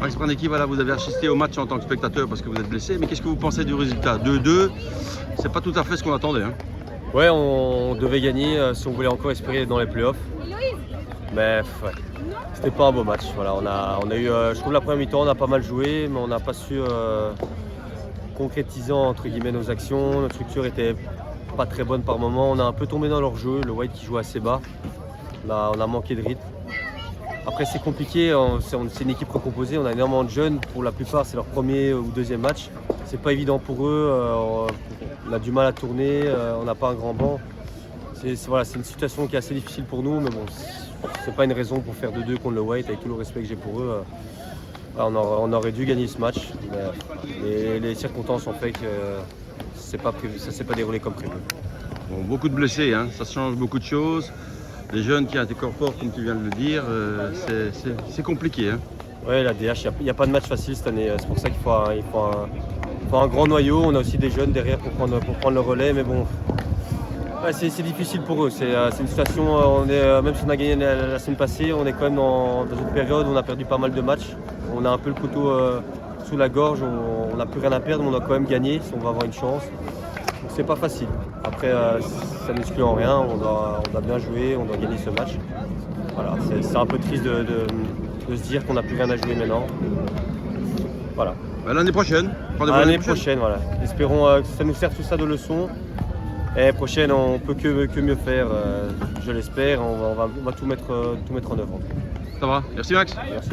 Max Brandecki, voilà, vous avez assisté au match en tant que spectateur parce que vous êtes blessé, mais qu'est-ce que vous pensez du résultat? 2-2, c'est pas tout à fait ce qu'on attendait. Hein. Ouais, on devait gagner si on voulait encore espérer être dans les playoffs. Mais ouais, c'était pas un beau match. Voilà, on a eu, je trouve la première mi-temps, on a pas mal joué, mais on n'a pas su concrétiser entre guillemets nos actions. Notre structure était pas très bonne par moment. On a un peu tombé dans leur jeu. Le White qui joue assez bas. On a manqué de rythme. Après c'est compliqué, c'est une équipe recomposée, on a énormément de jeunes, pour la plupart c'est leur premier ou deuxième match. C'est pas évident pour eux, on a du mal à tourner, on n'a pas un grand banc. C'est une situation qui est assez difficile pour nous, mais bon, c'est pas une raison pour faire 2-2 contre le White, avec tout le respect que j'ai pour eux. On aurait dû gagner ce match, mais les circonstances ont fait que ça ne s'est pas déroulé comme prévu. Bon, beaucoup de blessés, hein, ça change beaucoup de choses. Les jeunes qui incorporent, comme tu viens de le dire, c'est compliqué. Hein. Oui, la DH, il n'y a pas de match facile cette année. C'est pour ça qu'il faut un grand noyau. On a aussi des jeunes derrière pour prendre le relais. Mais bon, ouais, c'est difficile pour eux. C'est une situation, même si on a gagné la semaine passée, on est quand même dans une période où on a perdu pas mal de matchs. On a un peu le couteau sous la gorge. On n'a plus rien à perdre, mais on a quand même gagné si on va avoir une chance. Donc c'est pas facile. Après, ça n'exclut en rien, on doit bien jouer, on doit gagner ce match. Voilà, c'est un peu triste de se dire qu'on n'a plus rien à jouer maintenant. Voilà. L'année prochaine, l'année prochaine, voilà. Espérons que ça nous serve tout ça de leçon. Et prochaine, on peut que mieux faire, je l'espère. On va tout mettre en œuvre. Ça va, merci Max. Merci.